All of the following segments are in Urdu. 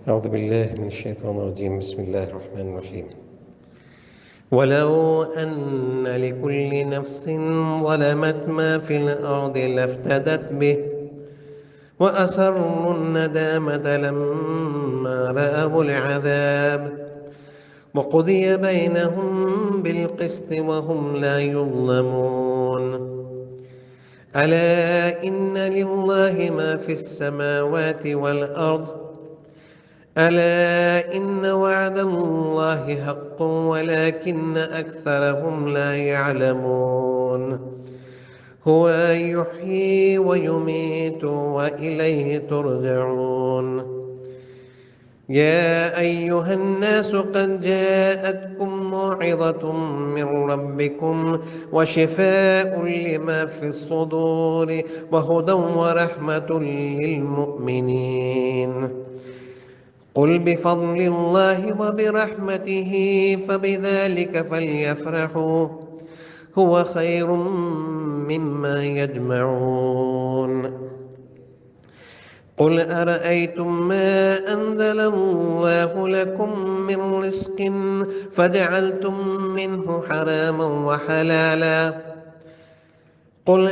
أعوذ بالله من الشيطان الرجيم. بسم الله الرحمن الرحيم. ولو أن لكل نفس ظلمت ما في الأرض لافتدت به وأسروا الندامة لما رأوا العذاب وقضي بينهم بالقسط وهم لا يظلمون. ألا إن لله ما في السماوات والأرض ألا إن وعد الله حق ولكن أكثرهم لا يعلمون. هو يحيي ويميت وإليه ترجعون. يا أيها الناس قد جاءتكم موعظة من ربكم وشفاء لما في الصدور وهدى ورحمة للمؤمنين. قل بفضل الله وبرحمته فبذلك فليفرحوا هو خير مما يجمعون. قل أرأيتم ما أنزل الله لكم من رزق فجعلتم منه حراما وحلالا قل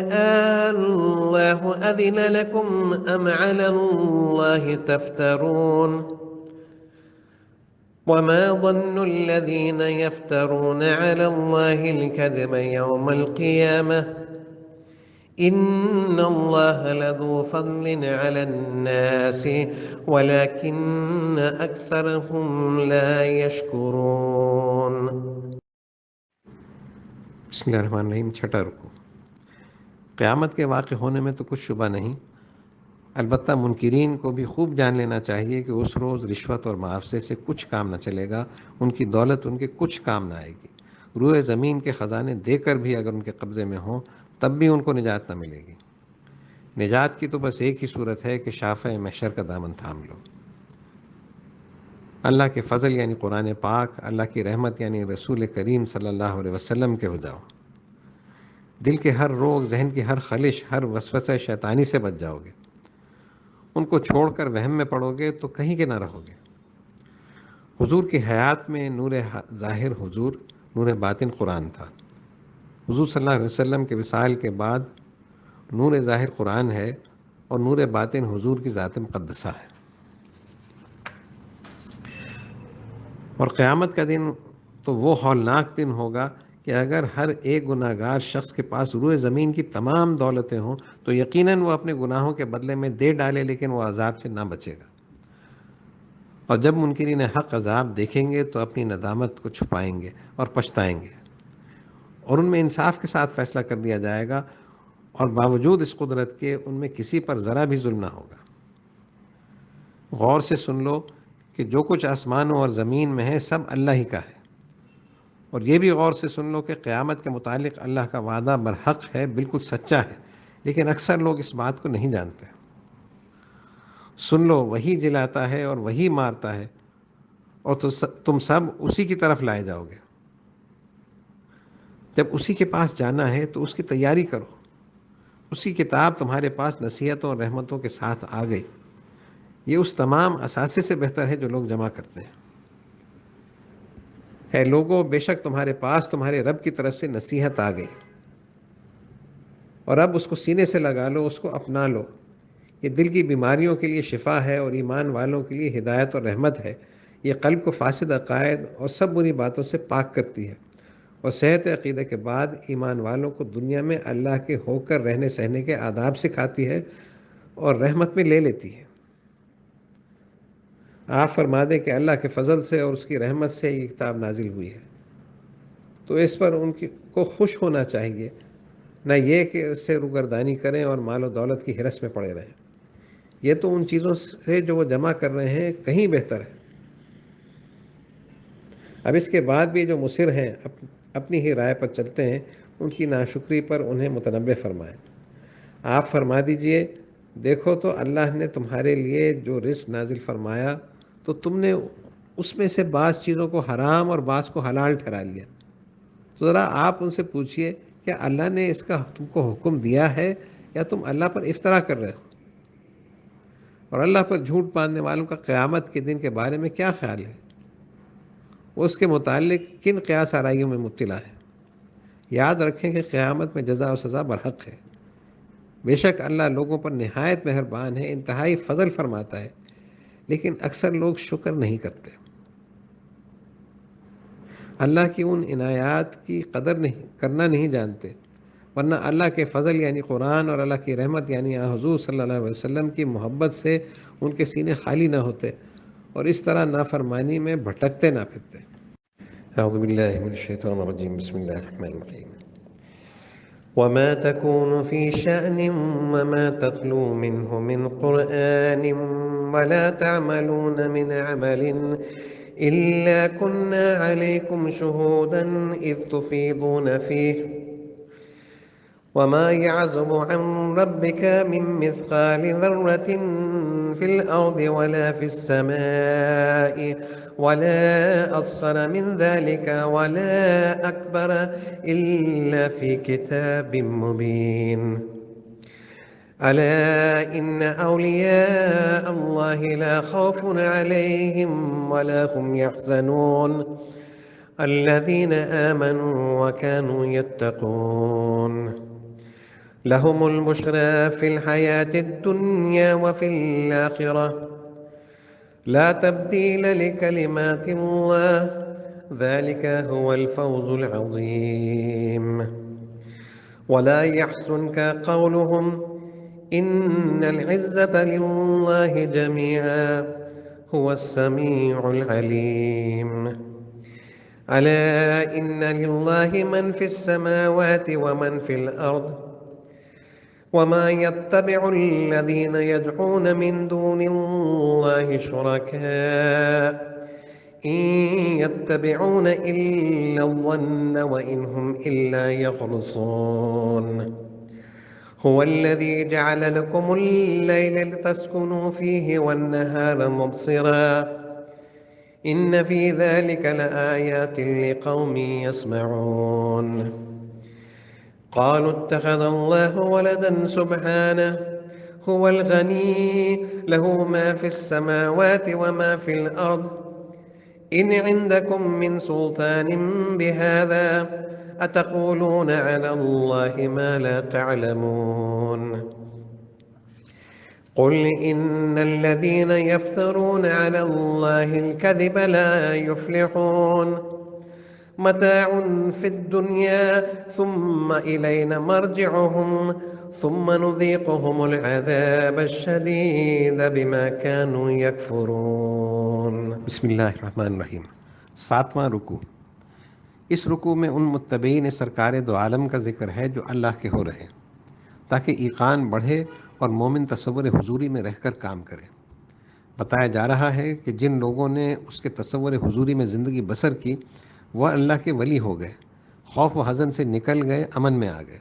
الله أذن لكم أم على الله تفترون. وما ظن الذين يفترون على الله الكذب يوم القيامة إن الله لذو فضل على الناس ولكن أكثرهم لا يشكرون. بسم اللہ الرحمن الرحیم. چھٹا رکوع. قیامت کے واقع ہونے میں تو کچھ شبہ نہیں، البتہ منکرین کو بھی خوب جان لینا چاہیے کہ اس روز رشوت اور معاوضے سے کچھ کام نہ چلے گا، ان کی دولت ان کے کچھ کام نہ آئے گی، روئے زمین کے خزانے دے کر بھی اگر ان کے قبضے میں ہوں تب بھی ان کو نجات نہ ملے گی۔ نجات کی تو بس ایک ہی صورت ہے کہ شافع محشر کا دامن تھام لو۔ اللہ کے فضل یعنی قرآن پاک، اللہ کی رحمت یعنی رسول کریم صلی اللہ علیہ وسلم کے ہو جاؤ۔ دل کے ہر روگ، ذہن کی ہر خلش، ہر وسوسہ شیطانی سے بچ جاؤ گے۔ ان کو چھوڑ کر وہم میں پڑو گے تو کہیں کے نہ رہو گے۔ حضور کی حیات میں نور ظاہر حضور، نور باطن قرآن تھا۔ حضور صلی اللہ علیہ وسلم کے وصال کے بعد نور ظاہر قرآن ہے اور نور باطن حضور کی ذات مقدسہ ہے۔ اور قیامت کا دن تو وہ ہولناک دن ہوگا کہ اگر ہر ایک گناہ گار شخص کے پاس روئے زمین کی تمام دولتیں ہوں تو یقیناً وہ اپنے گناہوں کے بدلے میں دے ڈالے، لیکن وہ عذاب سے نہ بچے گا۔ اور جب منکرین حق عذاب دیکھیں گے تو اپنی ندامت کو چھپائیں گے اور پچھتائیں گے، اور ان میں انصاف کے ساتھ فیصلہ کر دیا جائے گا، اور باوجود اس قدرت کے ان میں کسی پر ذرا بھی ظلم نہ ہوگا۔ غور سے سن لو کہ جو کچھ آسمانوں اور زمین میں ہے سب اللہ ہی کا ہے، اور یہ بھی غور سے سن لو کہ قیامت کے متعلق اللہ کا وعدہ برحق ہے، بالکل سچا ہے، لیکن اکثر لوگ اس بات کو نہیں جانتے۔ سن لو، وہی جلاتا ہے اور وہی مارتا ہے، اور تم سب اسی کی طرف لائے جاؤ گے۔ جب اسی کے پاس جانا ہے تو اس کی تیاری کرو۔ اس کی کتاب تمہارے پاس نصیحتوں اور رحمتوں کے ساتھ آ گئی۔ یہ اس تمام اثاثے سے بہتر ہے جو لوگ جمع کرتے ہیں۔ اے لوگوں، بے شک تمہارے پاس تمہارے رب کی طرف سے نصیحت آ گئی، اور اب اس کو سینے سے لگا لو، اس کو اپنا لو۔ یہ دل کی بیماریوں کے لیے شفا ہے اور ایمان والوں کے لیے ہدایت اور رحمت ہے۔ یہ قلب کو فاسد عقائد اور سب بری باتوں سے پاک کرتی ہے، اور صحت عقیدہ کے بعد ایمان والوں کو دنیا میں اللہ کے ہو کر رہنے سہنے کے آداب سکھاتی ہے اور رحمت میں لے لیتی ہے۔ آپ فرما دیں کہ اللہ کے فضل سے اور اس کی رحمت سے یہ کتاب نازل ہوئی ہے، تو اس پر کو خوش ہونا چاہیے، نہ یہ کہ اس سے روگردانی کریں اور مال و دولت کی ہرس میں پڑے رہیں۔ یہ تو ان چیزوں سے جو وہ جمع کر رہے ہیں کہیں بہتر ہے۔ اب اس کے بعد بھی جو مصر ہیں، اپنی ہی رائے پر چلتے ہیں، ان کی ناشکری پر انہیں متنبہ فرمائیں۔ آپ فرما دیجئے، دیکھو تو اللہ نے تمہارے لیے جو رزق نازل فرمایا تو تم نے اس میں سے بعض چیزوں کو حرام اور بعض کو حلال ٹھہرا لیا، تو ذرا آپ ان سے پوچھئے کہ اللہ نے اس کا تم کو حکم دیا ہے یا تم اللہ پر افطرا کر رہے ہو؟ اور اللہ پر جھوٹ باندھنے والوں کا قیامت کے دن کے بارے میں کیا خیال ہے؟ وہ اس کے متعلق کن قیاس آرائیوں میں مبتلا ہے؟ یاد رکھیں کہ قیامت میں جزا و سزا برحق ہے۔ بے شک اللہ لوگوں پر نہایت مہربان ہے، انتہائی فضل فرماتا ہے، لیکن اکثر لوگ شکر نہیں کرتے۔ اللہ کی ان عنایات کی قدر کرنا نہیں جانتے، ورنہ اللہ کے فضل یعنی قرآن اور اللہ کی رحمت یعنی حضور صلی اللہ علیہ وسلم کی محبت سے ان کے سینے خالی نہ ہوتے اور اس طرح نافرمانی میں بھٹکتے نہ پھرتے۔ اعوذ باللہ من الشیطان الرجیم، بسم اللہ الرحمن الرحیم۔ وما تكون في شأن وما تتلو منه من قرآن ولا تعملون من عمل إلا كنا عليكم شهودا إذ تفيضون فيه وما يعزب عن ربك من مثقال ذرة في الأرض ولا في السماء ولا أصغر من ذلك ولا أكبر إلا في كتاب مبين ألا إن أولياء الله لا خوف عليهم ولا هم يحزنون الذين آمنوا وكانوا يتقون لهم البشرى في الحياة الدنيا وفي الآخرة لا تبديل لكلمات الله ذلك هو الفوز العظيم ولا يحزنك قولهم إن العزة لله جميعا هو السميع العليم ألا إن لله من في السماوات ومن في الأرض وما يتبع الذين يدعون من دون الله شركاء إن يتبعون إلا الظن وإن هم إلا يخرصون هو الذي جعل لكم الليل لتسكنوا فيه والنهار مبصرا إن في ذلك لآيات لقوم يسمعون قالوا اتخذ الله ولدا سبحانه هو الغني له ما في السماوات وما في الأرض إن عندكم من سلطان بهذا أتقولون على الله ما لا تعلمون قل إن الذين يفترون على الله الكذب لا يفلحون متاع في الدنيا ثم إلينا مرجعهم ثم نذيقهم العذاب الشديد بما كانوا يكفرون۔ بسم اللہ الرحمن الرحیم۔ 7واں رکوع۔ اس رکوع میں ان متبعین سرکار دو عالم کا ذکر ہے جو اللہ کے ہو رہے، تاکہ ایقان بڑھے اور مومن تصور حضوری میں رہ کر کام کرے۔ بتایا جا رہا ہے کہ جن لوگوں نے اس کے تصور حضوری میں زندگی بسر کی وہ اللہ کے ولی ہو گئے، خوف و حزن سے نکل گئے، امن میں آ گئے۔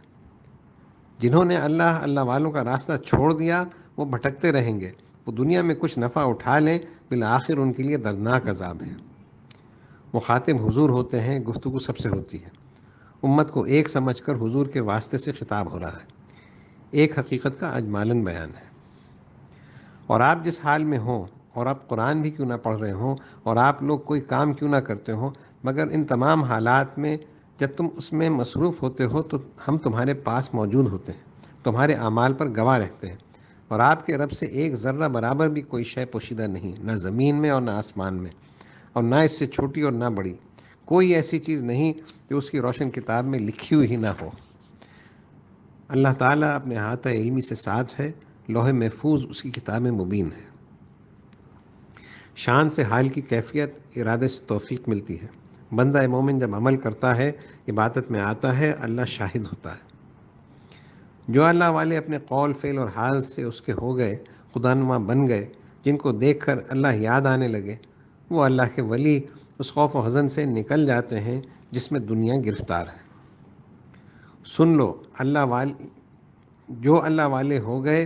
جنہوں نے اللہ والوں کا راستہ چھوڑ دیا وہ بھٹکتے رہیں گے، وہ دنیا میں کچھ نفع اٹھا لیں، بالآخر ان کے لیے دردناک عذاب ہے۔ مخاطب حضور ہوتے ہیں، گفتگو سب سے ہوتی ہے۔ امت کو ایک سمجھ کر حضور کے واسطے سے خطاب ہو رہا ہے، ایک حقیقت کا اجمالاً بیان ہے۔ اور آپ جس حال میں ہوں، اور آپ قرآن بھی کیوں نہ پڑھ رہے ہوں، اور آپ لوگ کوئی کام کیوں نہ کرتے ہوں، مگر ان تمام حالات میں جب تم اس میں مصروف ہوتے ہو تو ہم تمہارے پاس موجود ہوتے ہیں، تمہارے اعمال پر گواہ رہتے ہیں، اور آپ کے رب سے ایک ذرہ برابر بھی کوئی شے پوشیدہ نہیں، نہ زمین میں اور نہ آسمان میں، اور نہ اس سے چھوٹی اور نہ بڑی، کوئی ایسی چیز نہیں جو اس کی روشن کتاب میں لکھی ہوئی ہی نہ ہو۔ اللہ تعالیٰ اپنے احاطہ علمی سے ساتھ ہے، لوح محفوظ اس کی کتاب مبین ہے۔ شان سے حال کی کیفیت، ارادے سے توفیق ملتی ہے۔ بندہ مومن جب عمل کرتا ہے، عبادت میں آتا ہے، اللہ شاہد ہوتا ہے۔ جو اللہ والے اپنے قول، فعل اور حال سے اس کے ہو گئے، خدا نما بن گئے، جن کو دیکھ کر اللہ یاد آنے لگے، وہ اللہ کے ولی اس خوف و حزن سے نکل جاتے ہیں جس میں دنیا گرفتار ہے۔ سن لو، جو اللہ والے ہو گئے،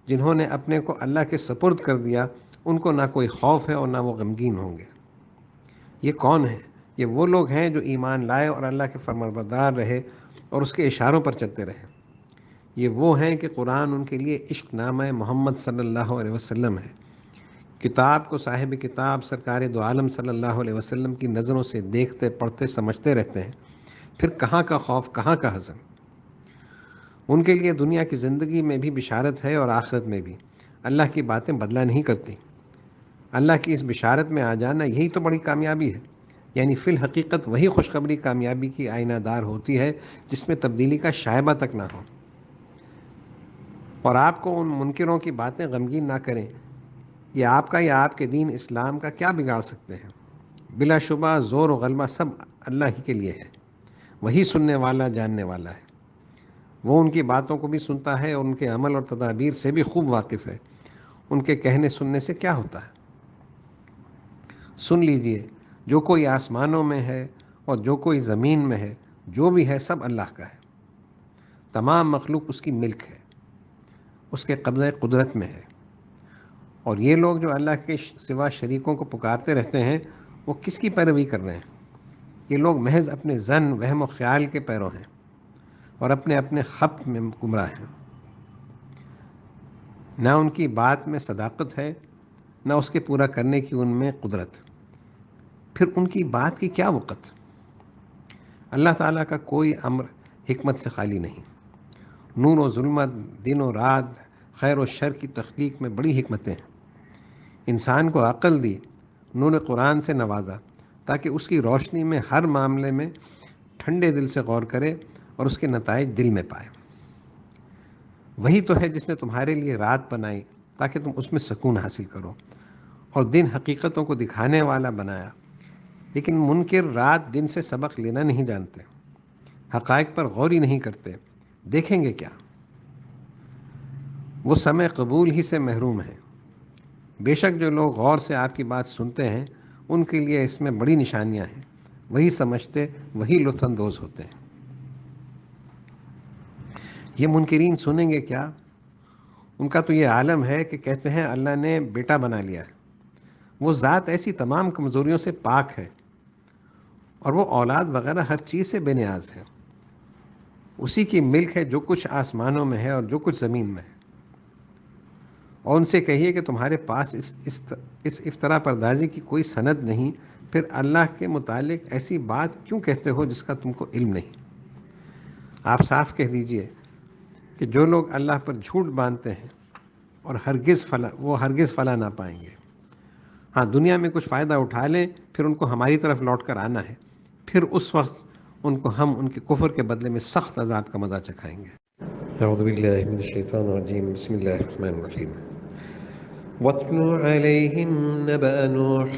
جنہوں نے اپنے کو اللہ کے سپرد کر دیا، ان کو نہ کوئی خوف ہے اور نہ وہ غمگین ہوں گے۔ یہ کون ہیں؟ یہ وہ لوگ ہیں جو ایمان لائے اور اللہ کے فرمانبردار رہے اور اس کے اشاروں پر چلتے رہے۔ یہ وہ ہیں کہ قرآن ان کے لیے عشق نامہ محمد صلی اللہ علیہ وسلم ہے۔ کتاب کو صاحب کتاب سرکار دو عالم صلی اللہ علیہ وسلم کی نظروں سے دیکھتے پڑھتے سمجھتے رہتے ہیں، پھر کہاں کا خوف، کہاں کا حزن۔ ان کے لیے دنیا کی زندگی میں بھی بشارت ہے اور آخرت میں بھی۔ اللہ کی باتیں بدلہ نہیں کرتی۔ اللہ کی اس بشارت میں آ جانا یہی تو بڑی کامیابی ہے، یعنی فی الحقیقت وہی خوشخبری کامیابی کی آئینہ دار ہوتی ہے جس میں تبدیلی کا شائبہ تک نہ ہو۔ اور آپ کو ان منکروں کی باتیں غمگین نہ کریں۔ یہ آپ کا یا آپ کے دین اسلام کا کیا بگاڑ سکتے ہیں؟ بلا شبہ زور و غلبہ سب اللہ ہی کے لیے ہے۔ وہی سننے والا جاننے والا ہے۔ وہ ان کی باتوں کو بھی سنتا ہے اور ان کے عمل اور تدابیر سے بھی خوب واقف ہے۔ ان کے کہنے سننے سے کیا ہوتا ہے؟ سن لیجئے، جو کوئی آسمانوں میں ہے اور جو کوئی زمین میں ہے، جو بھی ہے سب اللہ کا ہے۔ تمام مخلوق اس کی ملک ہے، اس کے قبضہ قدرت میں ہے۔ اور یہ لوگ جو اللہ کے سوا شریکوں کو پکارتے رہتے ہیں، وہ کس کی پیروی کر رہے ہیں؟ یہ لوگ محض اپنے ظن، وہم و خیال کے پیرو ہیں اور اپنے اپنے خبط میں گمراہ ہیں۔ نہ ان کی بات میں صداقت ہے، نہ اس کے پورا کرنے کی ان میں قدرت۔ پھر ان کی بات کی کیا وقت؟ اللہ تعالیٰ کا کوئی امر حکمت سے خالی نہیں۔ نور و ظلمت، دن و رات، خیر و شر کی تخلیق میں بڑی حکمتیں ہیں۔ انسان کو عقل دی، نور قرآن سے نوازا تاکہ اس کی روشنی میں ہر معاملے میں ٹھنڈے دل سے غور کرے اور اس کے نتائج دل میں پائے۔ وہی تو ہے جس نے تمہارے لیے رات بنائی تاکہ تم اس میں سکون حاصل کرو، اور دن حقیقتوں کو دکھانے والا بنایا۔ لیکن منکر رات دن سے سبق لینا نہیں جانتے، حقائق پر غور ہی نہیں کرتے، دیکھیں گے کیا؟ وہ سمع قبول ہی سے محروم ہیں۔ بے شک جو لوگ غور سے آپ کی بات سنتے ہیں، ان کے لیے اس میں بڑی نشانیاں ہیں۔ وہی سمجھتے، وہی لطف اندوز ہوتے ہیں۔ یہ منکرین سنیں گے کیا؟ ان کا تو یہ عالم ہے کہ کہتے ہیں اللہ نے بیٹا بنا لیا ہے۔ وہ ذات ایسی تمام کمزوریوں سے پاک ہے، اور وہ اولاد وغیرہ ہر چیز سے بے نیاز ہے۔ اسی کی ملک ہے جو کچھ آسمانوں میں ہے اور جو کچھ زمین میں ہے۔ اور ان سے کہیے کہ تمہارے پاس اس افترا پردازی کی کوئی سند نہیں، پھر اللہ کے متعلق ایسی بات کیوں کہتے ہو جس کا تم کو علم نہیں؟ آپ صاف کہہ دیجئے کہ جو لوگ اللہ پر جھوٹ باندھتے ہیں اور وہ ہرگز فلاح نہ پائیں گے۔ ہاں، دنیا میں کچھ فائدہ اٹھا لیں، پھر ان کو ہماری طرف لوٹ کر آنا ہے، پھر اس وقت ان کو ہم ان کے کفر کے بدلے میں سخت عذاب کا مزہ چکھائیں گے۔ اعوذ باللہ من الشیطان الرجیم، بسم اللہ الرحمن الرحیم۔ وَاتْلُ عَلَيْهِمْ نَبَأَ نُوحٍ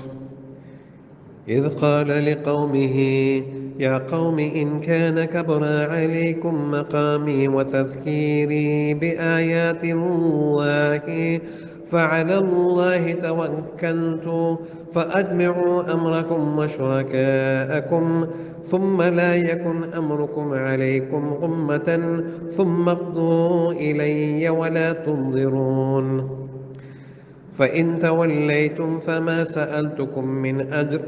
إِذْ قَالَ لِقَوْمِهِ يَا قَوْمِ إِنْ كَانَ كَبُرَ عَلَيْكُمْ مَقَامِي وَتَذْكِيرِي بِآيَاتِ اللَّهِ فَعَلَى اللَّهِ تَوَكَّلْتُ فَأَجْمِعُوا أَمْرَكُمْ وَشُرَكَاءَكُمْ ثُمَّ لَا يَكُنْ أَمْرُكُمْ عَلَيْكُمْ غُمَّةً ثُمَّ اقْضُوا إِلَيَّ وَلَا تُنظِرُونِ فَإِن تَوَلَّيْتُمْ فَمَا سَأَلْتُكُمْ مِنْ أَجْرٍ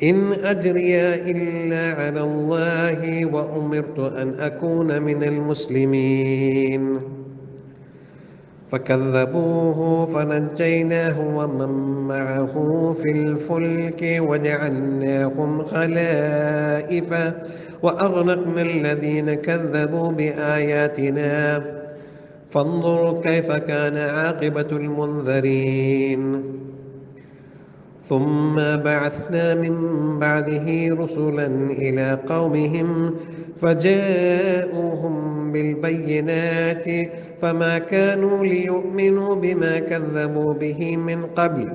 إِنْ أَجْرِيَ إِلَّا عَلَى اللَّهِ وَأُمِرْتُ أَنْ أَكُونَ مِنَ الْمُسْلِمِينَ فَكَذَّبُوهُ فَنَجَّيْنَاهُ وَمَن مَّعَهُ فِي الْفُلْكِ وَجَعَلْنَاهُمْ خَلَائِفَ وَأَغْرَقْنَا الَّذِينَ كَذَّبُوا بِآيَاتِنَا فانظر كيف كان عاقبة المنذرين ثم بعثنا من بعده رسلا إلى قومهم فجاءوهم بالبينات فما كانوا ليؤمنوا بما كذبوا به من قبل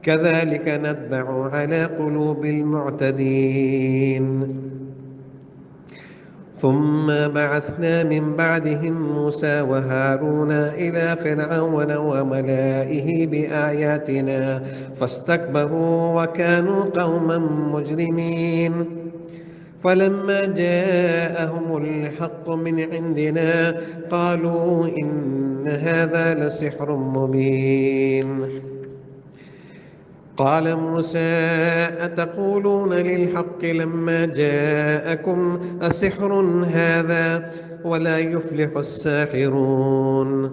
كذلك نتبع على قلوب المعتدين ثم بعثنا من بعدهم موسى وهارون إلى فرعون وملائه بآياتنا فاستكبروا وكانوا قوما مجرمين فلما جاءهم الحق من عندنا قالوا إن هذا لسحر مبين قال موسى أتقولون للحق لما جاءكم أسحر هذا ولا يفلح الساحرون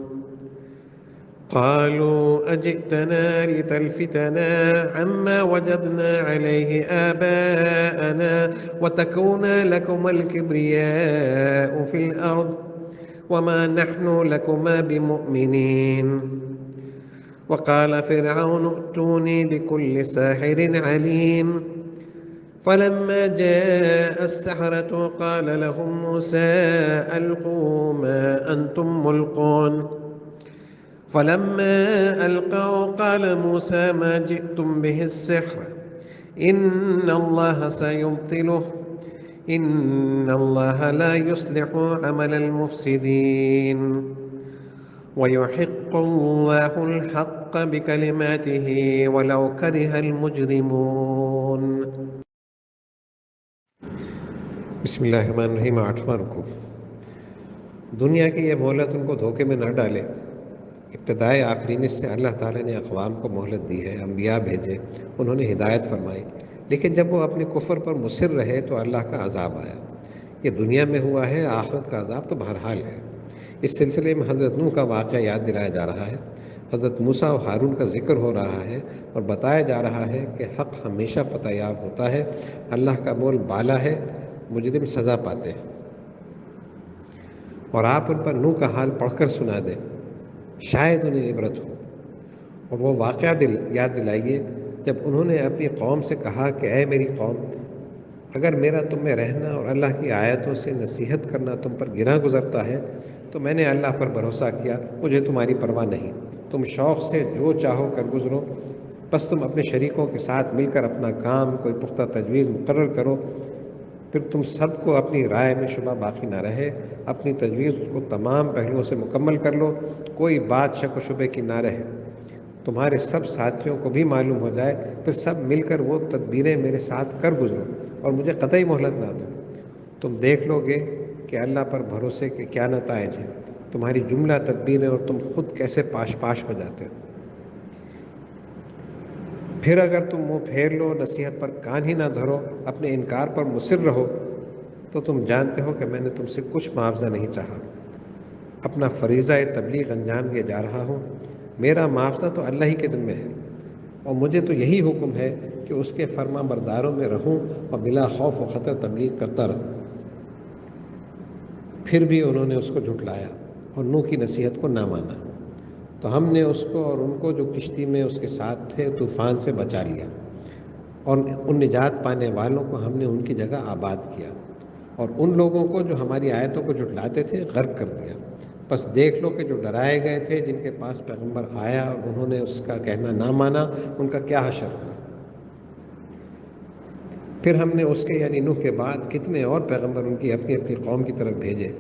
قالوا أجئتنا لتلفتنا عما وجدنا عليه آباءنا وتكون لكما الكبرياء في الأرض وما نحن لكما بمؤمنين وقال فرعون ائتوني بكل ساحر عليم فلما جاء السحرة قال لهم موسى ألقوا ما أنتم ملقون فلما ألقوا قال موسى ما جئتم به السحر إن الله سيبطله إن الله لا يصلح عمل المفسدين ويحق الله الحق بكلماته ولو كره المجرمون. بسم اللہ الرحمن الرحیم. 8واں رکوع. دنیا کی یہ مہلت ان کو دھوکے میں نہ ڈالے. ابتدائے آفرینش سے اللہ تعالیٰ نے اقوام کو مہلت دی ہے، انبیاء بھیجے، انہوں نے ہدایت فرمائی، لیکن جب وہ اپنے کفر پر مصر رہے تو اللہ کا عذاب آیا. یہ دنیا میں ہوا ہے، آخرت کا عذاب تو بہرحال ہے. اس سلسلے میں حضرت نوح کا واقعہ یاد دلایا جا رہا ہے. حضرت موسیٰ و ہارون کا ذکر ہو رہا ہے اور بتایا جا رہا ہے کہ حق ہمیشہ فتح یاب ہوتا ہے، اللہ کا بول بالا ہے، مجرم سزا پاتے ہیں. اور آپ ان پر نوح کا حال پڑھ کر سنا دیں، شاید انہیں عبرت ہو. اور وہ واقعہ یاد دلائیے جب انہوں نے اپنی قوم سے کہا کہ اے میری قوم، اگر میرا تم میں رہنا اور اللہ کی آیتوں سے نصیحت کرنا تم پر گراں گزرتا ہے تو میں نے اللہ پر بھروسہ کیا، مجھے تمہاری پرواہ نہیں. تم شوق سے جو چاہو کر گزرو، بس تم اپنے شریکوں کے ساتھ مل کر اپنا کام کوئی پختہ تجویز مقرر کرو، پھر تم سب کو اپنی رائے میں شبہ باقی نہ رہے، اپنی تجویز کو تمام پہلوؤں سے مکمل کر لو، کوئی بات شک و شبے کی نہ رہے، تمہارے سب ساتھیوں کو بھی معلوم ہو جائے، پھر سب مل کر وہ تدبیریں میرے ساتھ کر گزرو اور مجھے قطعی مہلت نہ دو. تم دیکھ لو گے کہ اللہ پر بھروسے کے کیا نتائج ہیں، تمہاری جملہ تدبیریں، اور تم خود کیسے پاش پاش ہو جاتے ہو. پھر اگر تم منہ پھیر لو، نصیحت پر کان ہی نہ دھرو، اپنے انکار پر مصر رہو، تو تم جانتے ہو کہ میں نے تم سے کچھ معاوضہ نہیں چاہا. اپنا فریضہ تبلیغ انجام دیا جا رہا ہوں، میرا معاوضہ تو اللہ ہی کے ذمہ ہے، اور مجھے تو یہی حکم ہے کہ اس کے فرما برداروں میں رہوں اور بلا خوف و خطر تبلیغ کرتا رہوں. پھر بھی انہوں نے اس کو جھٹلایا اور نوح کی نصیحت کو نہ مانا، تو ہم نے اس کو اور ان کو جو کشتی میں اس کے ساتھ تھے طوفان سے بچا لیا، اور ان نجات پانے والوں کو ہم نے ان کی جگہ آباد کیا، اور ان لوگوں کو جو ہماری آیتوں کو جھٹلاتے تھے غرق کر دیا. بس دیکھ لو کہ جو ڈرائے گئے تھے، جن کے پاس پیغمبر آیا اور انہوں نے اس کا کہنا نہ مانا، ان کا کیا حشر ہوا. پھر ہم نے اس کے یعنی نوح کے بعد کتنے اور پیغمبر ان کی اپنی اپنی قوم کی طرف بھیجے،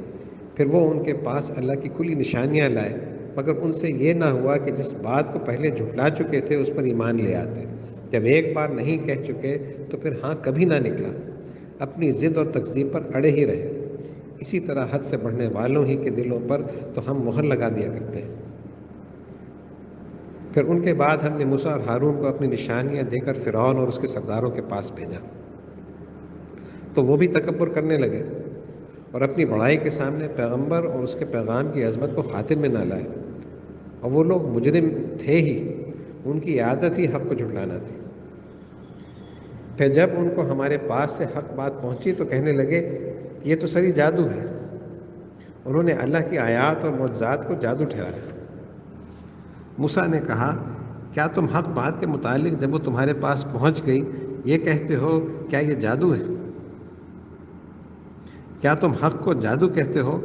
پھر وہ ان کے پاس اللہ کی کھلی نشانیاں لائے، مگر ان سے یہ نہ ہوا کہ جس بات کو پہلے جھٹلا چکے تھے اس پر ایمان لے آتے. جب ایک بار نہیں کہہ چکے تو پھر ہاں کبھی نہ نکلا، اپنی ضد اور تکذیب پر اڑے ہی رہے. اسی طرح حد سے بڑھنے والوں ہی کے دلوں پر تو ہم مہر لگا دیا کرتے ہیں. پھر ان کے بعد ہم نے موسیٰ اور ہارون کو اپنی نشانیاں دے کر فرعون اور اس کے سرداروں کے پاس بھیجا، تو وہ بھی تکبر کرنے لگے اور اپنی بڑائی کے سامنے پیغمبر اور اس کے پیغام کی عظمت کو خاطر میں نہ لائے. اور وہ لوگ مجرم تھے ہی، ان کی عادت ہی حق کو جھٹلانا تھی. پھر جب ان کو ہمارے پاس سے حق بات پہنچی تو کہنے لگے یہ تو سری جادو ہے. انہوں نے اللہ کی آیات اور معجزات کو جادو ٹھہرایا. موسیٰ نے کہا کیا تم حق بات کے متعلق جب وہ تمہارے پاس پہنچ گئی یہ کہتے ہو کیا یہ جادو ہے؟ کیا تم حق کو جادو کہتے ہو؟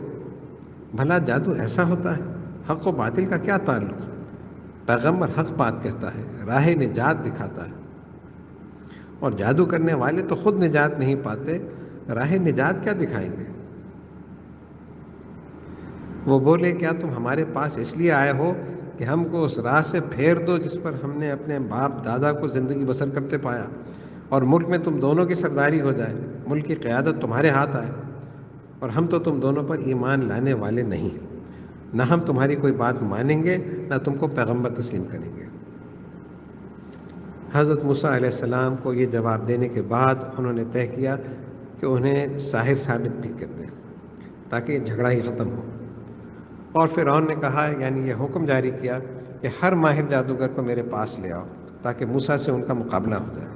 بھلا جادو ایسا ہوتا ہے؟ حق و باطل کا کیا تعلق؟ پیغمبر حق بات کہتا ہے، راہ نجات دکھاتا ہے، اور جادو کرنے والے تو خود نجات نہیں پاتے، راہ نجات کیا دکھائیں گے؟ وہ بولے کیا تم ہمارے پاس اس لیے آئے ہو کہ ہم کو اس راہ سے پھیر دو جس پر ہم نے اپنے باپ دادا کو زندگی بسر کرتے پایا، اور ملک میں تم دونوں کی سرداری ہو جائے، ملک کی قیادت تمہارے ہاتھ آئے، اور ہم تو تم دونوں پر ایمان لانے والے نہیں، نہ ہم تمہاری کوئی بات مانیں گے نہ تم کو پیغمبر تسلیم کریں گے. حضرت موسیٰ علیہ السلام کو یہ جواب دینے کے بعد انہوں نے طے کیا کہ انہیں ساحر ثابت بھی کر دیں تاکہ یہ جھگڑا ہی ختم ہو۔ اور فرعون نے کہا، یعنی یہ حکم جاری کیا کہ ہر ماہر جادوگر کو میرے پاس لے آؤ تاکہ موسیٰ سے ان کا مقابلہ ہو جائے۔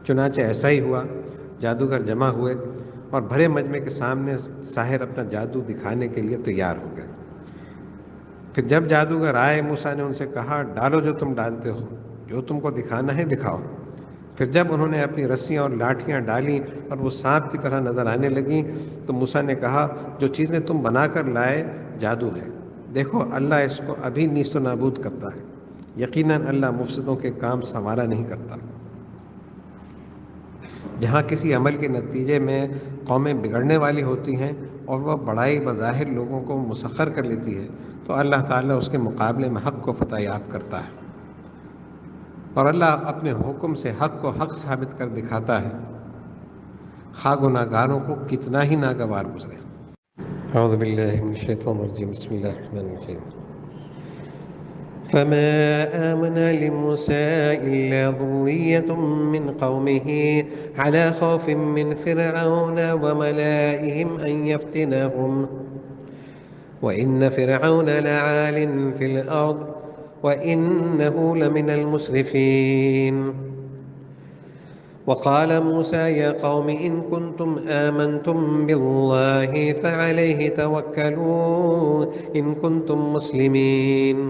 چنانچہ ایسا ہی ہوا، جادوگر جمع ہوئے اور بھرے مجمع کے سامنے ساحر اپنا جادو دکھانے کے لیے تیار ہو گئے۔ پھر جب جادوگر آئے، موسیٰ نے ان سے کہا، ڈالو جو تم ڈالتے ہو، جو تم کو دکھانا ہے دکھاؤ۔ پھر جب انہوں نے اپنی رسیاں اور لاٹھیاں ڈالیں اور وہ سانپ کی طرح نظر آنے لگیں تو موسیٰ نے کہا، جو چیزیں تم بنا کر لائے جادو ہے، دیکھو اللہ اس کو ابھی نیست و نابود کرتا ہے، یقیناً اللہ مفسدوں کے کام سنوارا نہیں کرتا۔ جہاں کسی عمل کے نتیجے میں قومیں بگڑنے والی ہوتی ہیں اور وہ بڑائی بظاہر لوگوں کو مسخر کر لیتی ہے تو اللہ تعالیٰ اس کے مقابلے میں حق کو فتح یاب کرتا ہے، اور اللہ اپنے حکم سے حق کو حق ثابت کر دکھاتا ہے، خواہ گناہ گاروں کو کتنا ہی ناگوار گزرے۔ اعوذ باللہ من الشیطان الرجیم، بسم اللہ الرحمن الرحیم۔ فما آمن لموسى إلا ذرية من قومه على خوف من فرعون وملائهم أن يفتنهم وإن فرعون لعال في الأرض وإنه لمن المسرفين. وقال موسى يا قوم إن كنتم آمنتم بالله فعليه توكلوا إن كنتم مسلمين.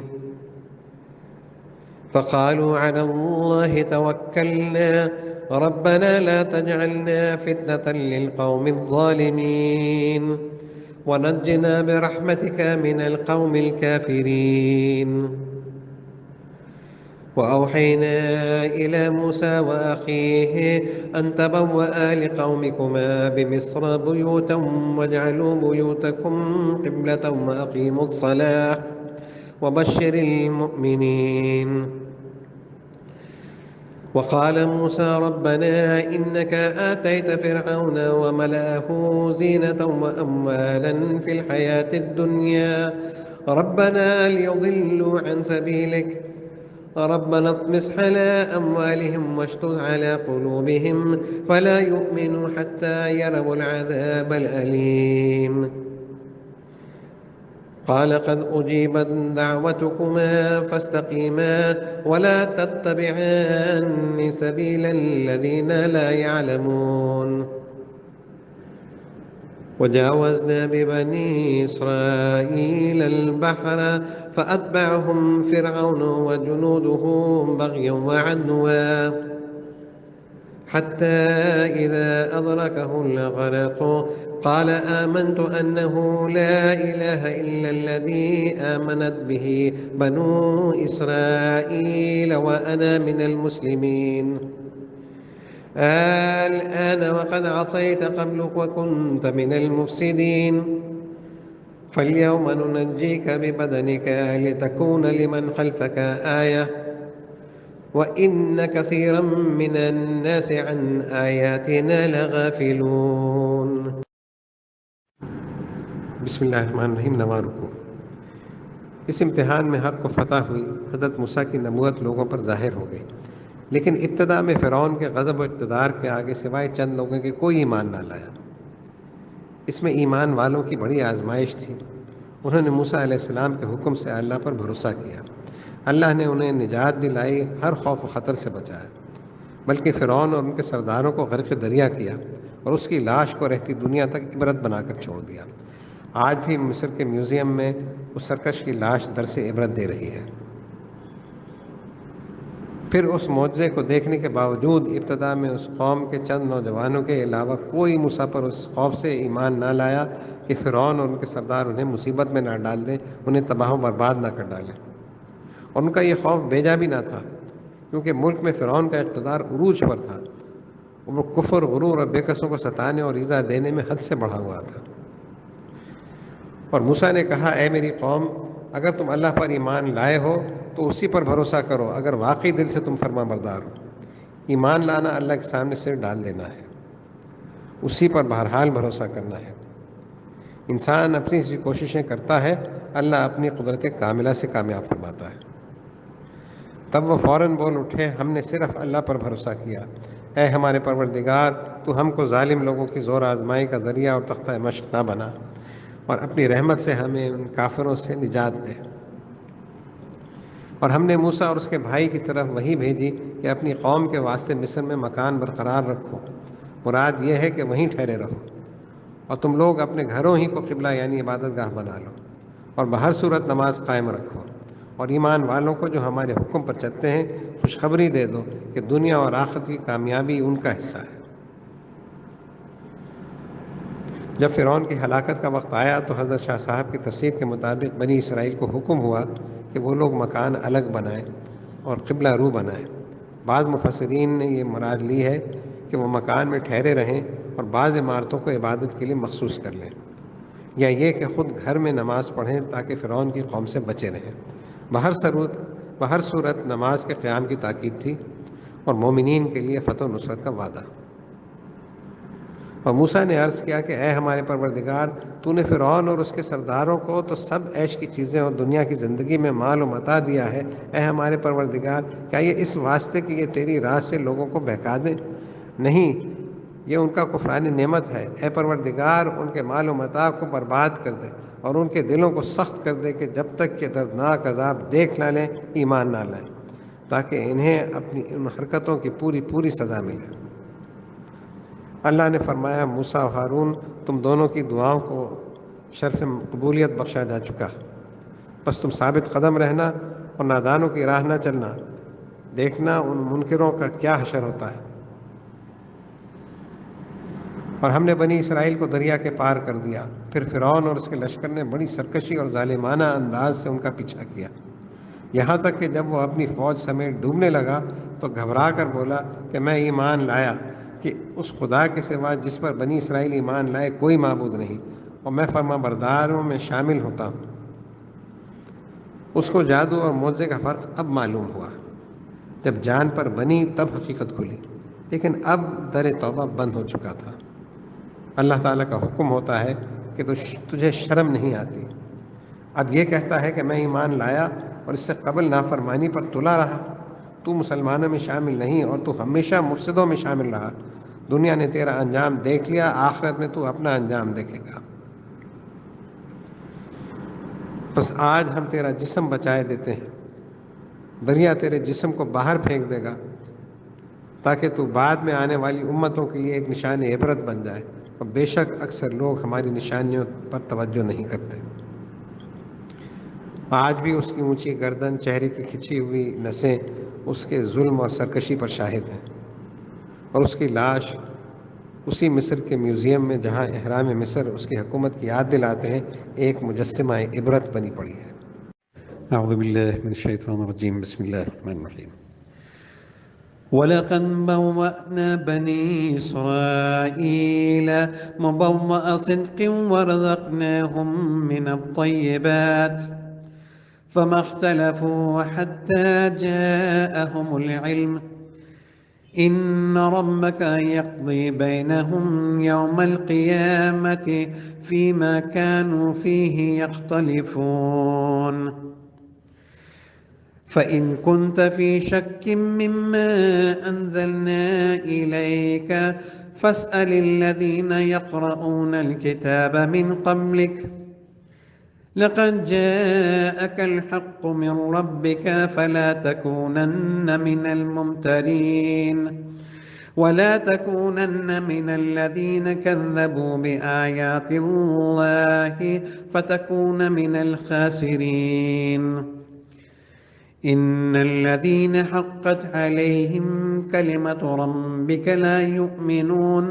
فقالوا على الله توكلنا ربنا لا تجعلنا فتنة للقوم الظالمين ونجنا برحمتك من القوم الكافرين. وأوحينا إلى موسى وأخيه أن تبوأ لقومكما بمصر بيوتا واجعلوا بيوتكم قبلة وأقيموا الصلاة وبشر المؤمنين. وقال موسى ربنا إنك آتيت فرعون وملأه زينة وأموالا في الحياة الدنيا ربنا ليضلوا عن سبيلك ربنا اطمس على أموالهم واشدد على قلوبهم فلا يؤمنوا حتى يروا العذاب الأليم. قال قد أجيبت دعوتكما فاستقيما ولا تتبعان سبيل الذين لا يعلمون. وجاوزنا ببني إسرائيل البحر فأتبعهم فرعون وجنوده بغيا وعدوا حتى إذا أدركه الغرق قال آمنت أنه لا إله إلا الذي آمنت به بنو إسرائيل وأنا من المسلمين. الآن وقد عصيت قبل وكنت من المفسدين فاليوم ننجيك ببدنك لتكون لمن خلفك آية وإن كثيرا من الناس عن آياتنا لغافلون. بسم اللہ الرحمن الرحیم. نواں رکوع. اس امتحان میں حق کو فتح ہوئی. حضرت موسیٰ کی نبوت لوگوں پر ظاہر ہو گئی، لیکن ابتدا میں فرعون کے غضب و اقتدار کے آگے سوائے چند لوگوں کے کوئی ایمان نہ لایا. اس میں ایمان والوں کی بڑی آزمائش تھی. انہوں نے موسیٰ علیہ السلام کے حکم سے اللہ پر بھروسہ کیا. اللہ نے انہیں نجات دلائی، ہر خوف و خطر سے بچایا، بلکہ فرعون اور ان کے سرداروں کو غرق دریا کیا اور اس کی لاش کو رہتی دنیا تک عبرت بنا کر چھوڑ دیا. آج بھی مصر کے میوزیم میں اس سرکش کی لاش درس عبرت دے رہی ہے. پھر اس معجزے کو دیکھنے کے باوجود ابتدا میں اس قوم کے چند نوجوانوں کے علاوہ کوئی موسیٰ پر اس خوف سے ایمان نہ لایا کہ فرعون اور ان کے سردار انہیں مصیبت میں نہ ڈال دیں، انہیں تباہ و برباد نہ کر ڈالیں. اور ان کا یہ خوف بیجا بھی نہ تھا، کیونکہ ملک میں فرعون کا اقتدار عروج پر تھا. وہ کفر، غرور اور بے کسوں کو ستانے اور ایذا دینے میں حد سے بڑھا ہوا تھا. اور موسیٰ نے کہا، اے میری قوم، اگر تم اللہ پر ایمان لائے ہو تو اسی پر بھروسہ کرو اگر واقعی دل سے تم فرما بردار ہو. ایمان لانا اللہ کے سامنے سر ڈال دینا ہے، اسی پر بہرحال بھروسہ کرنا ہے. انسان اپنی سی کوششیں کرتا ہے، اللہ اپنی قدرت کاملہ سے کامیاب فرماتا ہے. تب وہ فوراً بول اٹھے، ہم نے صرف اللہ پر بھروسہ کیا، اے ہمارے پروردگار تو ہم کو ظالم لوگوں کی زور آزمائی کا ذریعہ اور تختہ مشق نہ بنا، اور اپنی رحمت سے ہمیں ان کافروں سے نجات دے۔ اور ہم نے موسیٰ اور اس کے بھائی کی طرف وحی بھیجی کہ اپنی قوم کے واسطے مصر میں مکان برقرار رکھو، مراد یہ ہے کہ وہیں ٹھہرے رہو، اور تم لوگ اپنے گھروں ہی کو قبلہ یعنی عبادت گاہ بنا لو، اور بہر صورت نماز قائم رکھو، اور ایمان والوں کو جو ہمارے حکم پر چلتے ہیں خوشخبری دے دو کہ دنیا اور آخرت کی کامیابی ان کا حصہ ہے۔ جب فرعون کی ہلاکت کا وقت آیا تو حضرت شاہ صاحب کی تفسیر کے مطابق بنی اسرائیل کو حکم ہوا کہ وہ لوگ مکان الگ بنائیں اور قبلہ رو بنائیں۔ بعض مفسرین نے یہ مراد لی ہے کہ وہ مکان میں ٹھہرے رہیں اور بعض عمارتوں کو عبادت کے لیے مخصوص کر لیں، یا یہ کہ خود گھر میں نماز پڑھیں تاکہ فرعون کی قوم سے بچے رہیں۔ بہر صورت نماز کے قیام کی تاکید تھی اور مومنین کے لیے فتح و نصرت کا وعدہ۔ اور موسیٰ نے عرض کیا کہ اے ہمارے پروردگار، تو نے فرعون اور اس کے سرداروں کو تو سب عیش کی چیزیں اور دنیا کی زندگی میں مال و متاع دیا ہے، اے ہمارے پروردگار کیا یہ اس واسطے کہ یہ تیری راہ سے لوگوں کو بہکا دیں؟ نہیں، یہ ان کا کفران نعمت ہے۔ اے پروردگار ان کے مال و متاع کو برباد کر دے اور ان کے دلوں کو سخت کر دے کہ جب تک کہ دردناک عذاب دیکھ نہ لیں ایمان نہ لائیں، تاکہ انہیں اپنی ان حرکتوں کی پوری پوری سزا ملے۔ اللہ نے فرمایا، موسیٰ و ہارون تم دونوں کی دعاؤں کو شرف قبولیت بخشا جا چکا، بس تم ثابت قدم رہنا اور نادانوں کی راہ نہ چلنا، دیکھنا ان منکروں کا کیا حشر ہوتا ہے۔ اور ہم نے بنی اسرائیل کو دریا کے پار کر دیا، پھر فرعون اور اس کے لشکر نے بڑی سرکشی اور ظالمانہ انداز سے ان کا پیچھا کیا، یہاں تک کہ جب وہ اپنی فوج سمیت ڈوبنے لگا تو گھبرا کر بولا کہ میں ایمان لایا کہ اس خدا کے سوا جس پر بنی اسرائیل ایمان لائے کوئی معبود نہیں، اور میں فرما برداروں میں شامل ہوتا ہوں۔ اس کو جادو اور معجزے کا فرق اب معلوم ہوا، جب جان پر بنی تب حقیقت کھلی، لیکن اب در توبہ بند ہو چکا تھا۔ اللہ تعالیٰ کا حکم ہوتا ہے کہ تجھے شرم نہیں آتی، اب یہ کہتا ہے کہ میں ایمان لایا اور اس سے قبل نافرمانی پر تلا رہا، تو مسلمانوں میں شامل نہیں اور تو ہمیشہ مفسدوں میں شامل رہا۔ دنیا نے تیرا انجام دیکھ لیا، آخرت میں تو اپنا انجام دیکھے گا۔ بس آج ہم تیرا جسم بچائے دیتے ہیں، دریا تیرے جسم کو باہر پھینک دے گا تاکہ تو بعد میں آنے والی امتوں کے لیے ایک نشان عبرت بن جائے، اور بے شک اکثر لوگ ہماری نشانیوں پر توجہ نہیں کرتے۔ آج بھی اس کی اونچی گردن، چہرے کی کھچی ہوئی نسیں اس کے ظلم اور سرکشی پر شاہد ہیں، اور اس کی لاش اسی مصر کے میوزیم میں جہاں احرام مصر اس کی حکومت کی یاد دلاتے ہیں ایک مجسمہ عبرت بنی پڑی ہے۔ اعوذ باللہ من الشیطان الرجیم، بسم اللہ الرحمن الرحیم۔ وَلَقَدْ بَوَّأْنَا بَنِي إِسْرَائِيلَ مُبَوَّأَ صِدْقٍ وَرَزَقْنَاهُم مِّنَ الطَّيِّبَاتِ فَمَا اخْتَلَفُوا حَتَّىٰ جَاءَهُمُ الْعِلْمُ إِنَّ رَبَّكَ يَقْضِي بَيْنَهُمْ يَوْمَ الْقِيَامَةِ فِيمَا كَانُوا فِيهِ يَخْتَلِفُونَ فَإِن كُنتَ فِي شَكٍّ مِّمَّا أَنزَلْنَا إِلَيْكَ فَاسْأَلِ الَّذِينَ يَقْرَؤُونَ الْكِتَابَ مِن قَبْلِكَ لَقَدْ جَاءَكَ الْحَقُّ مِن رَّبِّكَ فَلَا تَكُونَنَّ مِنَ الْمُمْتَرِينَ وَلَا تَكُونَنَّ مِنَ الَّذِينَ كَذَّبُوا بِآيَاتِ اللَّهِ فَتَكُونَ مِنَ الْخَاسِرِينَ إِنَّ الَّذِينَ حَقَّتْ عَلَيْهِمْ كَلِمَةُ رَبِّكَ لَا يُؤْمِنُونَ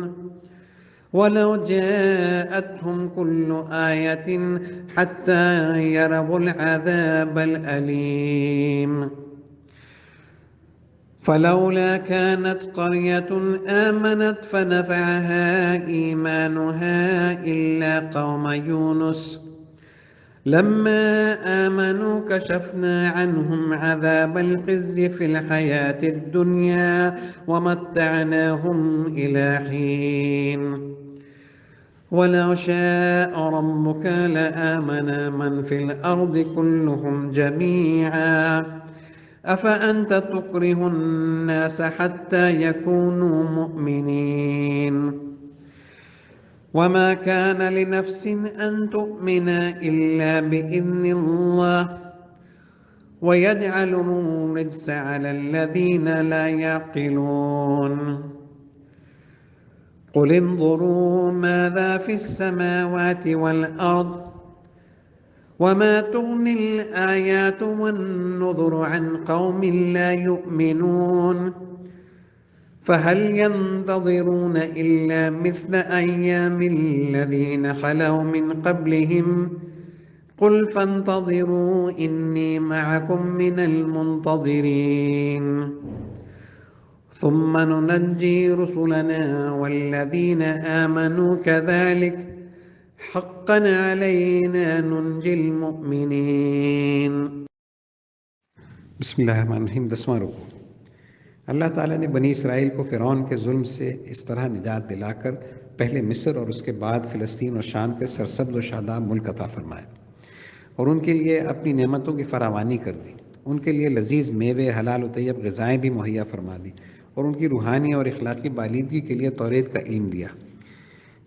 وَلَوْ جَاءَتْهُمْ كُلُّ آيَةٍ حَتَّىٰ يَرَوُا الْعَذَابَ الْأَلِيمَ فَلَوْلَا كَانَتْ قَرْيَةٌ آمَنَتْ فَنَفَعَهَا إِيمَانُهَا إِلَّا قَوْمَ يُونُسَ لَمَّا آمَنُوا كَشَفْنَا عَنْهُمْ عَذَابَ الْخِزْيِ فِي الْحَيَاةِ الدُّنْيَا وَمَتَّعْنَاهُمْ إِلَىٰ حِينٍ وَلَوْ شَاءَ رَبُّكَ لَآمَنَ مَنْ فِي الْأَرْضِ كُلُّهُمْ جَمِيعًا أفأنت تكره الناس حتى يكونوا مؤمنين وما كان لنفس أن تؤمن إلا بإذن الله ويجعلون الرجس على الذين لا يعقلون قل انظروا ماذا في السماوات والأرض وما تغني الآيات والنذر عن قوم لا يؤمنون فهل ينتظرون إلا مثل أيام الذين خلوا من قبلهم قل فانتظروا إني معكم من المنتظرين ثم ننجي رسلنا والذين آمنوا كذلك حقا علينا ننجي المؤمنين۔ بسم اللہ الرحمن الرحیم۔ 10واں رکوع۔ اللہ تعالیٰ نے بنی اسرائیل کو فرعون کے ظلم سے اس طرح نجات دلا کر پہلے مصر اور اس کے بعد فلسطین اور شام کے سرسبز و شاداب ملک عطا فرمائے اور ان کے لیے اپنی نعمتوں کی فراوانی کر دی، ان کے لیے لذیذ میوے، حلال و طیب غذائیں بھی مہیا فرما دی اور ان کی روحانی اور اخلاقی بالیدگی کے لیے توریت کا علم دیا۔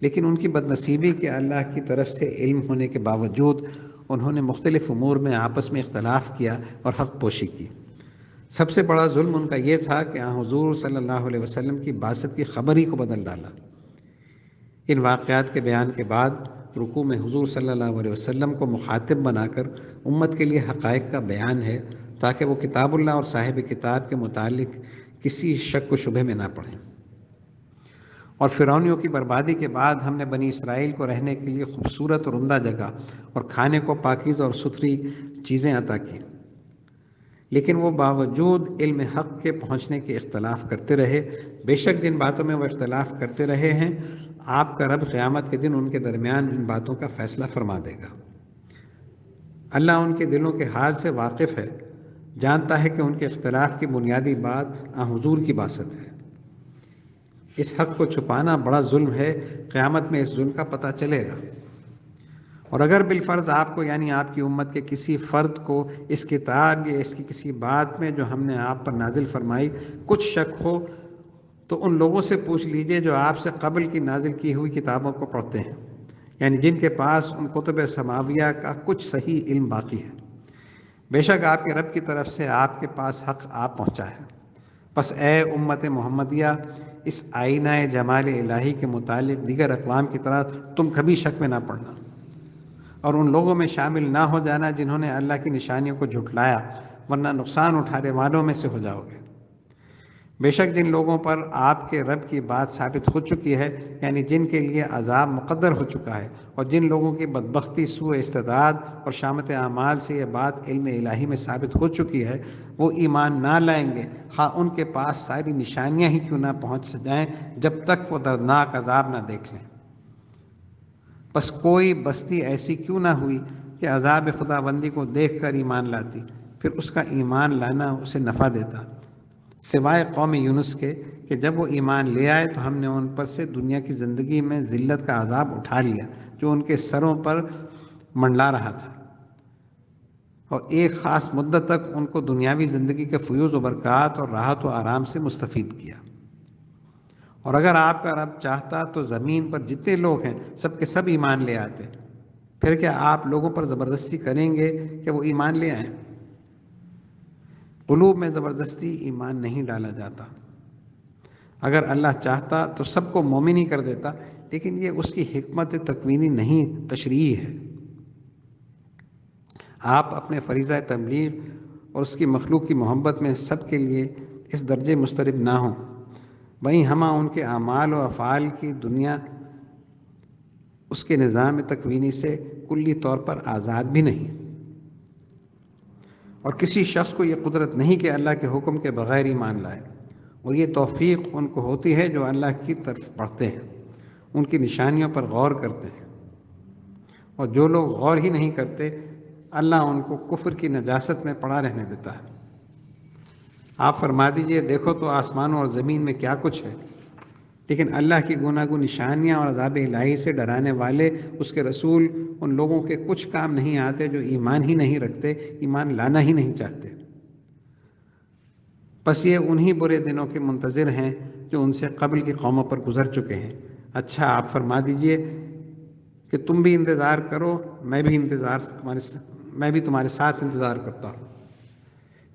لیکن ان کی بدنصیبی کہ اللہ کی طرف سے علم ہونے کے باوجود انہوں نے مختلف امور میں آپس میں اختلاف کیا اور حق پوشی کی۔ سب سے بڑا ظلم ان کا یہ تھا کہ حضور صلی اللہ علیہ وسلم کی بعثت کی خبر ہی کو بدل ڈالا۔ ان واقعات کے بیان کے بعد رکوع میں حضور صلی اللہ علیہ وسلم کو مخاطب بنا کر امت کے لیے حقائق کا بیان ہے تاکہ وہ کتاب اللہ اور صاحب کتاب کے متعلق کسی شک و شبہ میں نہ پڑیں۔ اور فرعونیوں کی بربادی کے بعد ہم نے بنی اسرائیل کو رہنے کے لیے خوبصورت اور عمدہ جگہ اور کھانے کو پاکیزہ اور ستھری چیزیں عطا کی، لیکن وہ باوجود علم حق کے پہنچنے کے اختلاف کرتے رہے۔ بے شک جن باتوں میں وہ اختلاف کرتے رہے ہیں آپ کا رب قیامت کے دن ان کے درمیان ان باتوں کا فیصلہ فرما دے گا۔ اللہ ان کے دلوں کے حال سے واقف ہے، جانتا ہے کہ ان کے اختلاف کی بنیادی بات حضور کی بعثت ہے۔ اس حق کو چھپانا بڑا ظلم ہے، قیامت میں اس ظلم کا پتہ چلے گا۔ اور اگر بالفرض آپ کو یعنی آپ کی امت کے کسی فرد کو اس کتاب یا اس کی کسی بات میں جو ہم نے آپ پر نازل فرمائی کچھ شک ہو تو ان لوگوں سے پوچھ لیجئے جو آپ سے قبل کی نازل کی ہوئی کتابوں کو پڑھتے ہیں، یعنی جن کے پاس ان کتب سماویہ کا کچھ صحیح علم باقی ہے۔ بے شک آپ کے رب کی طرف سے آپ کے پاس حق آپ پہنچا ہے۔ پس اے امت محمدیہ، اس آئینہ جمال الہی کے متعلق دیگر اقوام کی طرح تم کبھی شک میں نہ پڑنا اور ان لوگوں میں شامل نہ ہو جانا جنہوں نے اللہ کی نشانیوں کو جھٹلایا، ورنہ نقصان اٹھانے والوں میں سے ہو جاؤ گے۔ بے شک جن لوگوں پر آپ کے رب کی بات ثابت ہو چکی ہے، یعنی جن کے لیے عذاب مقدر ہو چکا ہے، اور جن لوگوں کی بدبختی، سوء استعداد اور شامت اعمال سے یہ بات علم الہی میں ثابت ہو چکی ہے، وہ ایمان نہ لائیں گے خواہ ان کے پاس ساری نشانیاں ہی کیوں نہ پہنچ جائیں جب تک وہ دردناک عذاب نہ دیکھ لیں۔ بس کوئی بستی ایسی کیوں نہ ہوئی کہ عذاب خداوندی کو دیکھ کر ایمان لاتی، پھر اس کا ایمان لانا اسے نفع دیتا، سوائے قوم یونس کے کہ جب وہ ایمان لے آئے تو ہم نے ان پر سے دنیا کی زندگی میں ذلت کا عذاب اٹھا لیا جو ان کے سروں پر منڈلا رہا تھا، اور ایک خاص مدت تک ان کو دنیاوی زندگی کے فیوز و برکات اور راحت و آرام سے مستفید کیا۔ اور اگر آپ کا رب چاہتا تو زمین پر جتنے لوگ ہیں سب کے سب ایمان لے آتے، پھر کیا آپ لوگوں پر زبردستی کریں گے کہ وہ ایمان لے آئیں؟ قلوب میں زبردستی ایمان نہیں ڈالا جاتا۔ اگر اللہ چاہتا تو سب کو مومن ہی کر دیتا، لیکن یہ اس کی حکمت تکوینی نہیں، تشریعی ہے۔ آپ اپنے فریضہ تبلیغ اور اس کی مخلوق کی محبت میں سب کے لیے اس درجے مضطرب نہ ہوں، وہیں ہمہ ان کے اعمال و افعال کی دنیا اس کے نظام تکوینی سے کلی طور پر آزاد بھی نہیں، اور کسی شخص کو یہ قدرت نہیں کہ اللہ کے حکم کے بغیر ایمان لائے، اور یہ توفیق ان کو ہوتی ہے جو اللہ کی طرف پڑھتے ہیں، ان کی نشانیوں پر غور کرتے ہیں، اور جو لوگ غور ہی نہیں کرتے اللہ ان کو کفر کی نجاست میں پڑا رہنے دیتا ہے۔ آپ فرما دیجئے دیکھو تو آسمانوں اور زمین میں کیا کچھ ہے، لیکن اللہ کی گوناگوں نشانیاں اور عذاب الہی سے ڈرانے والے اس کے رسول ان لوگوں کے کچھ کام نہیں آتے جو ایمان ہی نہیں رکھتے، ایمان لانا ہی نہیں چاہتے۔ بس یہ انہی برے دنوں کے منتظر ہیں جو ان سے قبل کی قوموں پر گزر چکے ہیں۔ اچھا آپ فرما دیجئے کہ تم بھی انتظار کرو، میں بھی تمہارے ساتھ انتظار کرتا ہوں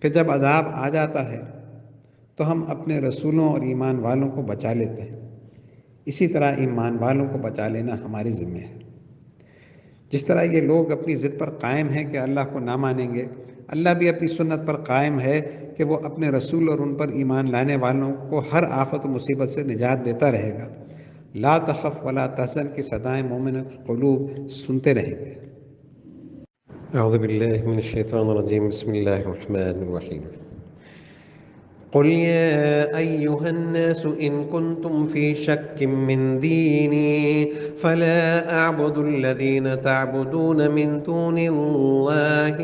کہ جب عذاب آ جاتا ہے تو ہم اپنے رسولوں اور ایمان والوں کو بچا لیتے ہیں، اسی طرح ایمان والوں کو بچا لینا ہمارے ذمہ ہے۔ جس طرح یہ لوگ اپنی ضد پر قائم ہیں کہ اللہ کو نہ مانیں گے، اللہ بھی اپنی سنت پر قائم ہے کہ وہ اپنے رسول اور ان پر ایمان لانے والوں کو ہر آفت و مصیبت سے نجات دیتا رہے گا۔ لا تخف ولا تحزن کی صدائیں مومنوں کے قلوب سنتے رہیں گے۔ اعوذ باللہ من الشیطان الرجیم، بسم اللہ الرحمن الرحیم۔ قل يا أيها الناس إن كنتم في شك من ديني فلا أعبد الذين تعبدون من دون الله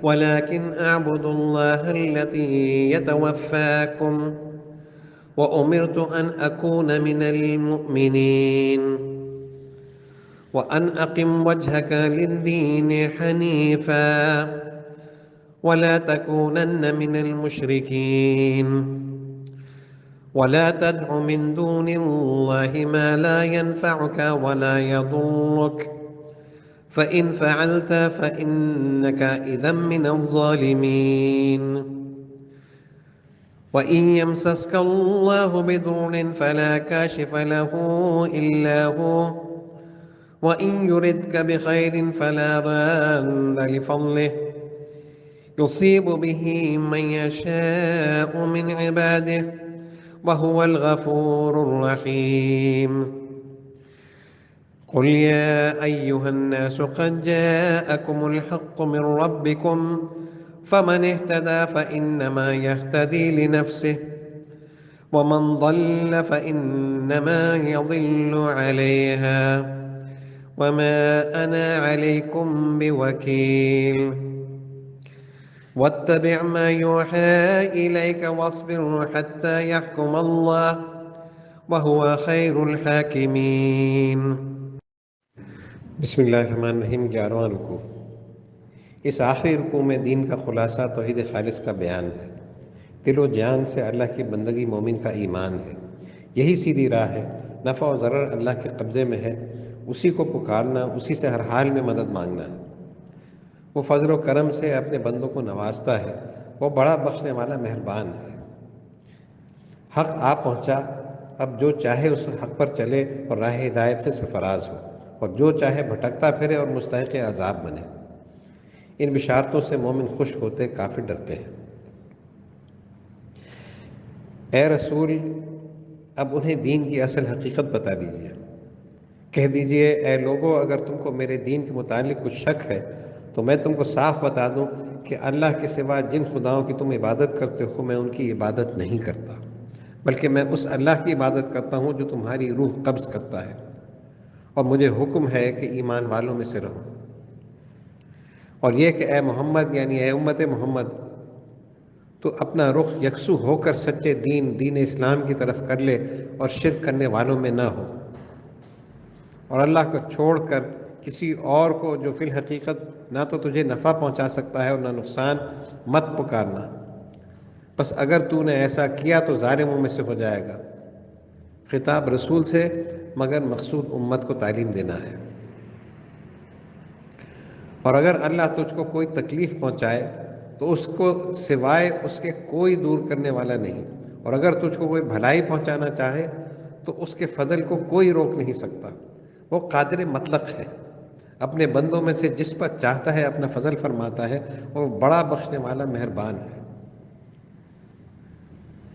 ولكن أعبد الله الذي يتوفاكم وأمرت أن أكون من المؤمنين وأن أقم وجهك للدين حنيفا ولا تكونن من المشركين ولا تدع من دون الله ما لا ينفعك ولا يضرك فإن فعلت فإنك إذا من الظالمين وإن يمسسك الله بضر فلا كاشف له إلا هو وإن يردك بخير فلا راد لفضله يصيب به من يشاء من عباده وهو الغفور الرحيم قل يا أيها الناس قد جاءكم الحق من ربكم فمن اهتدى فإنما يهتدي لنفسه ومن ضل فإنما يضل عليها وما أنا عليكم بوكيل واتبع ما يوحى إليك واصبر حتى يحكم الله وهو خير الحاكمين۔ بسم اللہ الرحمن الرحیم۔ 11واں رکوع۔ اس آخری رکوع میں دین کا خلاصہ توحید خالص کا بیان ہے۔ دل و جان سے اللہ کی بندگی مومن کا ایمان ہے، یہی سیدھی راہ ہے۔ نفع و ضرر اللہ کے قبضے میں ہے، اسی کو پکارنا، اسی سے ہر حال میں مدد مانگنا ہے۔ وہ فضل و کرم سے اپنے بندوں کو نوازتا ہے، وہ بڑا بخشنے والا مہربان ہے۔ حق آ پہنچا، اب جو چاہے اس حق پر چلے اور راہ ہدایت سے سرفراز ہو، اور جو چاہے بھٹکتا پھرے اور مستحق عذاب بنے۔ ان بشارتوں سے مومن خوش ہوتے، کافر ڈرتے ہیں۔ اے رسول، اب انہیں دین کی اصل حقیقت بتا دیجیے۔ کہہ دیجئے اے لوگو، اگر تم کو میرے دین کے متعلق کچھ شک ہے تو میں تم کو صاف بتا دوں کہ اللہ کے سوا جن خداؤں کی تم عبادت کرتے ہو میں ان کی عبادت نہیں کرتا، بلکہ میں اس اللہ کی عبادت کرتا ہوں جو تمہاری روح قبض کرتا ہے، اور مجھے حکم ہے کہ ایمان والوں میں سے رہو۔ اور یہ کہ اے محمد، یعنی اے امت محمد، تو اپنا رخ یکسو ہو کر سچے دین اسلام کی طرف کر لے اور شرک کرنے والوں میں نہ ہو، اور اللہ کو چھوڑ کر کسی اور کو جو فی الحقیقت نہ تو تجھے نفع پہنچا سکتا ہے اور نہ نقصان، مت پکارنا۔ بس اگر تو نے ایسا کیا تو ظالموں میں سے ہو جائے گا۔ خطاب رسول سے، مگر مقصود امت کو تعلیم دینا ہے۔ اور اگر اللہ تجھ کو کوئی تکلیف پہنچائے تو اس کو سوائے اس کے کوئی دور کرنے والا نہیں، اور اگر تجھ کو کوئی بھلائی پہنچانا چاہے تو اس کے فضل کو کوئی روک نہیں سکتا۔ وہ قادر مطلق ہے، اپنے بندوں میں سے جس پر چاہتا ہے اپنا فضل فرماتا ہے، اور بڑا بخشنے والا مہربان ہے۔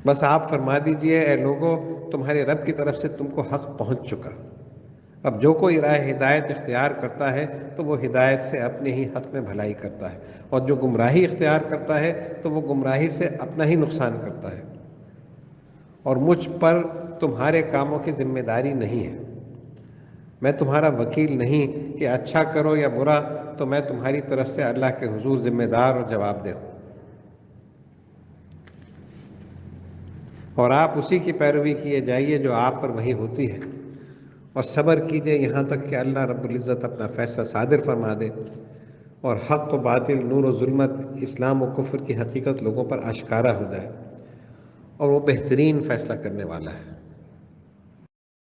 بس آپ فرما دیجئے اے لوگو، تمہارے رب کی طرف سے تم کو حق پہنچ چکا۔ اب جو کوئی راہ ہدایت اختیار کرتا ہے تو وہ ہدایت سے اپنے ہی حق میں بھلائی کرتا ہے، اور جو گمراہی اختیار کرتا ہے تو وہ گمراہی سے اپنا ہی نقصان کرتا ہے، اور مجھ پر تمہارے کاموں کی ذمہ داری نہیں ہے۔ میں تمہارا وکیل نہیں کہ اچھا کرو یا برا تو میں تمہاری طرف سے اللہ کے حضور ذمہ دار اور جواب دہ ہوں۔ اور آپ اسی کی پیروی کیے جائیے جو آپ پر وحی ہوتی ہے، اور صبر کیجئے یہاں تک کہ اللہ رب العزت اپنا فیصلہ صادر فرما دے، اور حق و باطل، نور و ظلمت، اسلام و کفر کی حقیقت لوگوں پر آشکارا ہو جائے، اور وہ بہترین فیصلہ کرنے والا ہے۔